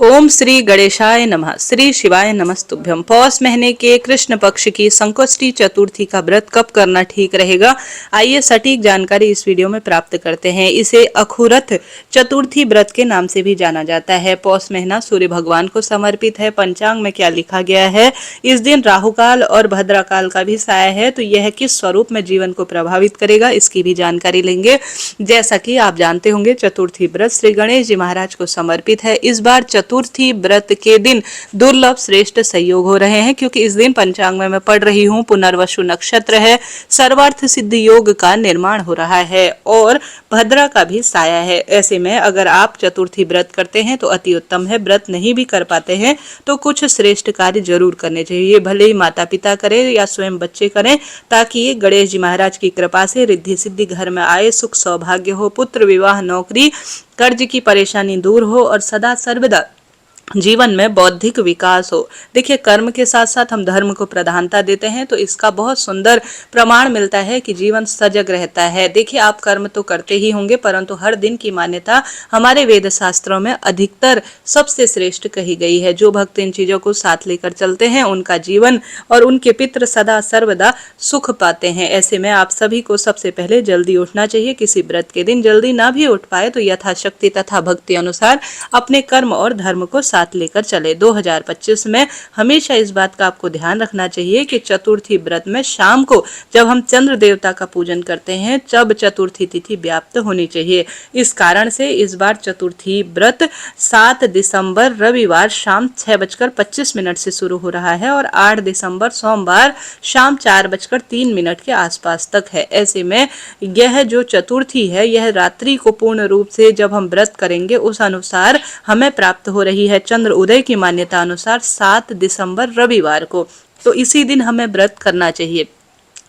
ओम श्री गणेशाय नमः। श्री शिवाय नमस्तुभ्यं। पौष महीने के कृष्ण पक्ष की संकष्टी चतुर्थी का व्रत कब करना ठीक रहेगा, आइए सटीक जानकारी इस वीडियो में प्राप्त करते हैं। इसे अखुरथ चतुर्थी व्रत के नाम से भी जाना जाता है। पौष महीना सूर्य भगवान को समर्पित है। पंचांग में क्या लिखा गया है, इस दिन राहुकाल और भद्राकाल का भी साया है, तो यह किस स्वरूप में जीवन को प्रभावित करेगा, इसकी भी जानकारी लेंगे। जैसा कि आप जानते होंगे, चतुर्थी व्रत श्री गणेश जी महाराज को समर्पित है। इस बार चतुर्थी व्रत के दिन दुर्लभ श्रेष्ठ संयोग हो रहे हैं, क्योंकि इस दिन पंचांग में मैं पढ़ रही हूँ पुनर्वसु नक्षत्र है, सर्वार्थ सिद्ध योग का निर्माण हो रहा है और भद्रा का भी साया है। ऐसे में अगर आप चतुर्थी व्रत करते हैं तो अति उत्तम है। व्रत नहीं भी कर पाते हैं तो कुछ श्रेष्ठ कार्य जरूर करने चाहिए, भले ही माता पिता करें या स्वयं बच्चे करें, ताकि गणेश जी महाराज की कृपा से रिद्धि सिद्धि घर में आए, सुख सौभाग्य हो, पुत्र विवाह, नौकरी, कर्ज की परेशानी दूर हो और सदा सर्वदा जीवन में बौद्धिक विकास हो। देखिए, कर्म के साथ साथ हम धर्म को प्रधानता देते हैं तो इसका बहुत सुंदर प्रमाण मिलता है कि जीवन सजग रहता है। देखिए, आप कर्म तो करते ही होंगे, परंतु हर दिन की मान्यता हमारे वेद शास्त्रों में अधिकतर सबसे श्रेष्ठ कही गई है। जो भक्त इन चीजों को साथ लेकर चलते हैं, उनका जीवन और उनके पितृ सदा सर्वदा सुख पाते हैं। ऐसे में आप सभी को सबसे पहले जल्दी उठना चाहिए। किसी व्रत के दिन जल्दी ना भी उठ पाए तो यथाशक्ति तथा भक्ति अनुसार अपने कर्म और धर्म को साथ लेकर चले। 2025 में हमेशा इस बात का आपको ध्यान रखना चाहिए कि चतुर्थी व्रत में शाम को जब हम चंद्र देवता का पूजन करते हैं, तब चतुर्थी तिथि व्याप्त होनी चाहिए। इस कारण से इस बार चतुर्थी व्रत 7 दिसंबर रविवार शाम 6:25 से शुरू हो रहा है और 8 दिसंबर सोमवार शाम 4:03 के आसपास तक है। ऐसे में यह जो चतुर्थी है, यह रात्रि को पूर्ण रूप से जब हम व्रत करेंगे उस अनुसार हमें प्राप्त हो रही है। चंद्र उदय की मान्यता अनुसार 7 दिसंबर रविवार को, तो इसी दिन हमें व्रत करना चाहिए।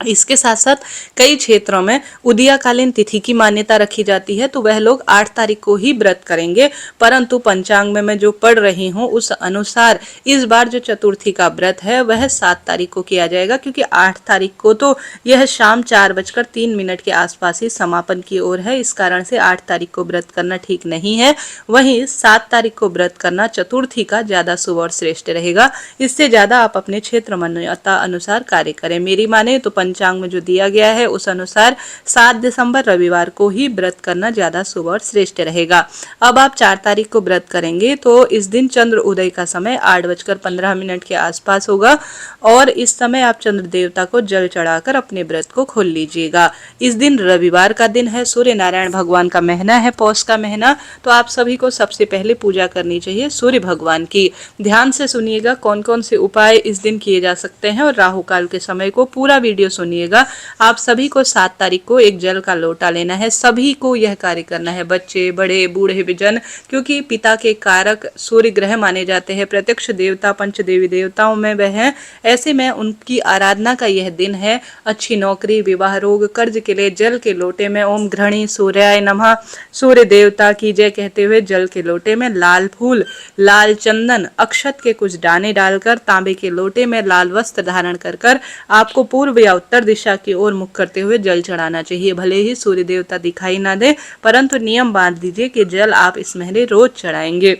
इसके साथ साथ कई क्षेत्रों में उदयाकालीन तिथि की मान्यता रखी जाती है, तो वह लोग 8 तारीख को ही व्रत करेंगे, परंतु पंचांग में मैं जो पढ़ रही हूँ उस अनुसार इस बार जो चतुर्थी का व्रत है वह 7 तारीख को किया जाएगा, क्योंकि 8 तारीख को तो यह शाम 4:03 के आसपास ही समापन की ओर है। इस कारण से 8 तारीख को व्रत करना ठीक नहीं है। वहीं 7 तारीख को व्रत करना चतुर्थी का ज्यादा शुभ और श्रेष्ठ रहेगा। इससे ज्यादा आप अपने क्षेत्र मान्यता अनुसार कार्य करें। मेरी माने तो पंचांग में जो दिया गया है उस अनुसार 7 दिसंबर रविवार को ही व्रत करना ज्यादा शुभ और श्रेष्ठ रहेगा। अब आप 4 तारीख को व्रत करेंगे तो इस दिन चंद्र उदय का समय 8:15 के आसपास होगा और इस समय आप चंद्र देवता को जल चढ़ाकर अपने व्रत को खोल लीजिएगा। इस दिन रविवार का दिन है, सूर्य नारायण भगवान का महीना है, पौष का महीना, तो आप सभी को सबसे पहले पूजा करनी चाहिए सूर्य भगवान की। ध्यान से सुनिएगा कौन कौन से उपाय इस दिन किए जा सकते हैं और राहु काल के समय को पूरा वीडियो सुनिएगा। आप सभी को 7 तारीख को एक जल का लोटा लेना है। सभी को यह कार्य करना है, बच्चे, बड़े, बूढ़े, विजन, क्योंकि पिता के कारक सूर्य ग्रह माने जाते हैं, प्रत्यक्ष देवता पंचदेवी देवताओं में वह हैं। ऐसे में उनकी आराधना का यह दिन है। अच्छी नौकरी, विवाह, रोग, कर्ज के लिए जल के लोटे में ओम घृणी सूर्याय नमः, सूर्य देवता की जय कहते हुए जल के लोटे में लाल फूल, लाल चंदन, अक्षत के कुछ दाने डालकर तांबे के लोटे में लाल वस्त्र धारण कर आपको पूर्व या उत्तर दिशा की ओर मुख करते हुए जल चढ़ाना चाहिए। भले ही सूर्य देवता दिखाई ना दे, परंतु नियम बांध दीजिए कि जल आप इस महीने रोज चढ़ाएंगे।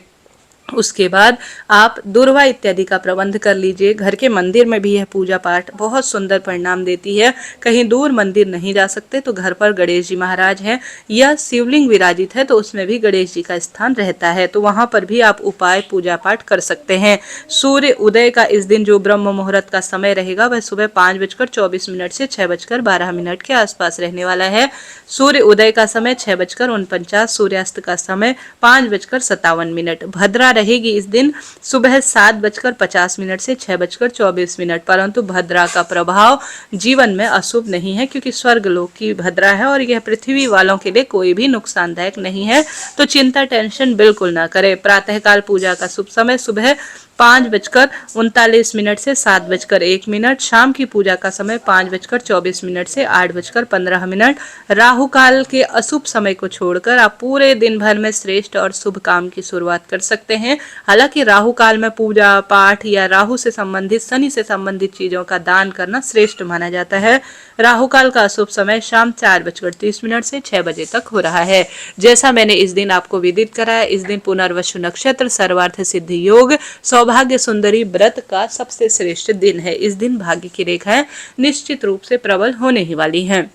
उसके बाद आप दुर्वा इत्यादि का प्रबंध कर लीजिए। घर के मंदिर में भी यह पूजा पाठ बहुत सुंदर परिणाम देती है। कहीं दूर मंदिर नहीं जा सकते तो घर पर गणेश जी महाराज हैं या शिवलिंग विराजित है तो उसमें भी गणेश जी का स्थान रहता है, तो वहां पर भी आप उपाय पूजा पाठ कर सकते हैं। सूर्य उदय का इस दिन जो ब्रह्म मुहूर्त का समय रहेगा वह सुबह 5:24 से 6:12 के आसपास रहने वाला है। सूर्य उदय का समय 6:49, सूर्यास्त का समय 5:57। भद्रा रहेगी इस दिन सुबह 7:50 से 6:24, परंतु भद्रा का प्रभाव जीवन में अशुभ नहीं है, क्योंकि स्वर्ग लोक की भद्रा है और यह पृथ्वी वालों के लिए कोई भी नुकसानदायक नहीं है, तो चिंता टेंशन बिल्कुल ना करें। प्रातःकाल पूजा का शुभ समय सुबह 5:39 से 7:01। शाम की पूजा का समय 5:24 से 8:15। राहु काल के अशुभ समय को छोड़कर आप पूरे दिन भर में श्रेष्ठ और शुभ काम की शुरुआत कर सकते हैं। हालांकि राहु काल में पूजा पाठ या राहु से संबंधित, शनि से संबंधित चीजों का दान करना श्रेष्ठ माना जाता है। राहु काल का शुभ समय शाम 4:30 से 6 बजे तक हो रहा है। जैसा मैंने इस दिन आपको विदित कराया, इस दिन पुनर्वसु नक्षत्र, सर्वार्थ सिद्धि योग, सौभाग्य सुंदरी व्रत का सबसे श्रेष्ठ दिन है। इस दिन भाग्य की रेखाएं निश्चित रूप से प्रबल होने ही वाली हैं।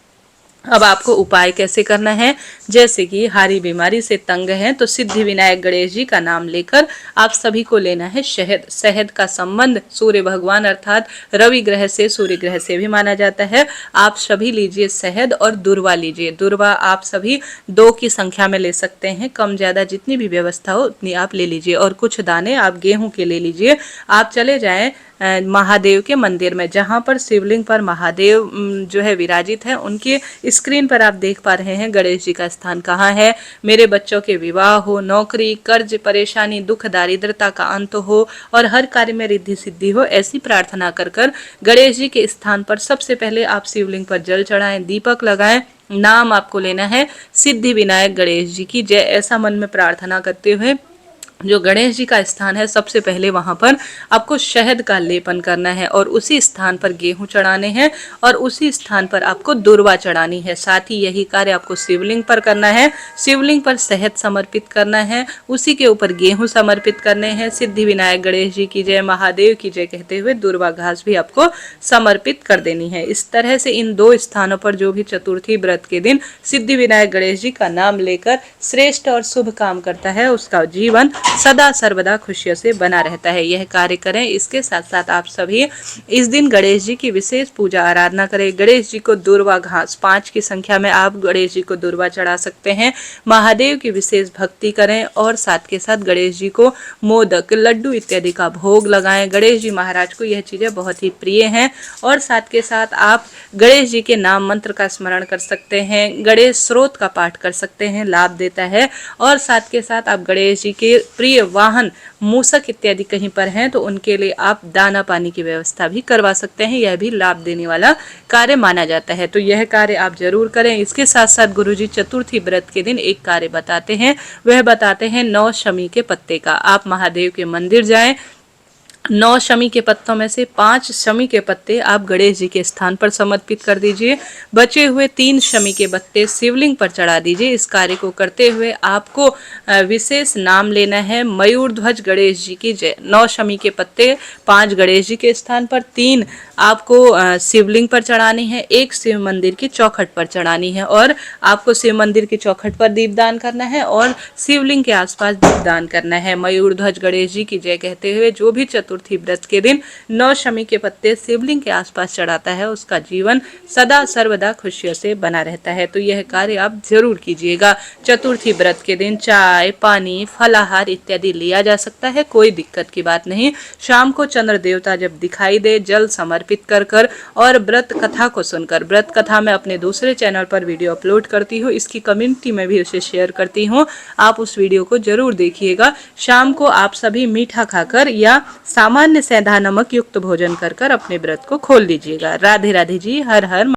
अब आपको उपाय कैसे करना है, जैसे कि हारी बीमारी से तंग हैं तो सिद्धि विनायक गणेश जी का नाम लेकर आप सभी को लेना है शहद। शहद का संबंध सूर्य भगवान अर्थात रवि ग्रह से, सूर्य ग्रह से भी माना जाता है। आप सभी लीजिए शहद और दूर्वा लीजिए। दूर्वा आप सभी 2 की संख्या में ले सकते हैं, कम ज्यादा जितनी भी व्यवस्था हो उतनी आप ले लीजिए। और कुछ दाने आप गेहूं के ले लीजिए। आप चले जाएं महादेव के मंदिर में, जहां पर शिवलिंग पर महादेव जो है विराजित है। उनके स्क्रीन पर आप देख पा रहे हैं गणेश जी का स्थान कहाँ है। मेरे बच्चों के विवाह हो, नौकरी, कर्ज, परेशानी, दुख, दारिद्रता का अंत हो और हर कार्य में रिद्धि सिद्धि हो, ऐसी प्रार्थना कर कर गणेश जी के स्थान पर सबसे पहले आप शिवलिंग पर जल चढ़ाएं, दीपक लगाएं। नाम आपको लेना है सिद्धि विनायक गणेश जी की जय, ऐसा मन में प्रार्थना करते हुए जो गणेश जी का स्थान है सबसे पहले वहां पर आपको शहद का लेपन करना है और उसी स्थान पर गेहूं चढ़ाने हैं और उसी स्थान पर आपको दूर्वा चढ़ानी है। साथ ही यही कार्य आपको शिवलिंग पर करना है। शिवलिंग पर शहद समर्पित करना है, उसी के ऊपर गेहूं समर्पित करने हैं। सिद्धि विनायक गणेश जी की जय, महादेव की जय कहते हुए दूर्वा घास भी आपको समर्पित कर देनी है। इस तरह से इन 2 स्थानों पर जो भी चतुर्थी व्रत के दिन सिद्धि विनायक गणेश जी का नाम लेकर श्रेष्ठ और शुभ काम करता है, उसका जीवन सदा सर्वदा खुशियों से बना रहता है। यह कार्य करें। इसके साथ साथ आप सभी इस दिन गणेश जी की विशेष पूजा आराधना करें। गणेश जी को दूर्वा घास 5 की संख्या में आप गणेश जी को दूर्वा चढ़ा सकते हैं। महादेव की विशेष भक्ति करें और साथ के साथ गणेश जी को मोदक, लड्डू इत्यादि का भोग लगाएं। गणेश जी महाराज को यह चीजें बहुत ही प्रिय हैं। और साथ के साथ आप गणेश जी के नाम मंत्र का स्मरण कर सकते हैं, गणेश स्रोत का पाठ कर सकते हैं, लाभ देता है। और साथ के साथ आप गणेश जी के प्रिय वाहन मूसक इत्यादि कहीं पर हैं तो उनके लिए आप दाना पानी की व्यवस्था भी करवा सकते हैं। यह भी लाभ देने वाला कार्य माना जाता है, तो यह कार्य आप जरूर करें। इसके साथ साथ गुरुजी चतुर्थी व्रत के दिन एक कार्य बताते हैं, वह बताते हैं 9 शमी के पत्ते का। आप महादेव के मंदिर जाएं, 9 शमी के पत्तों में से 5 शमी के पत्ते आप गणेश जी के स्थान पर समर्पित कर दीजिए। बचे हुए 3 शमी के पत्ते शिवलिंग पर चढ़ा दीजिए। इस कार्य को करते हुए आपको विशेष नाम लेना है मयूर ध्वज गणेश जी की जय। 9 शमी के पत्ते 5 गणेश जी के स्थान पर, 3 आपको शिवलिंग पर चढ़ानी है, 1 शिव मंदिर की चौखट पर चढ़ानी है। और आपको शिव मंदिर की चौखट पर दीपदान करना है और शिवलिंग के आसपास दीपदान करना है। मयूर ध्वज गणेश जी की जय कहते हुए जो भी चतुर्थी व्रत के दिन 9 शमी के पत्ते शिवलिंग के आसपास चढ़ाता है, उसका जीवन सदा सर्वदा खुशियों से बना रहता है। तो यह कार्य आप जरूर कीजिएगा। चतुर्थी व्रत के दिन चाय, पानी, फलाहार इत्यादि लिया जा सकता है, कोई दिक्कत की बात नहीं। शाम को चंद्र देवता जब दिखाई दे, जल समर्पित कर और व्रत कथा को सुनकर, व्रत कथा मैं अपने दूसरे चैनल पर वीडियो अपलोड करती हूँ, इसकी कम्युनिटी में भी उसे शेयर करती हूँ, आप उस वीडियो को जरूर देखिएगा। शाम को आप सभी मीठा खाकर या सामान्य सेंधा नमक युक्त भोजन कर अपने व्रत को खोल लीजिएगा। राधे राधे जी, हर हर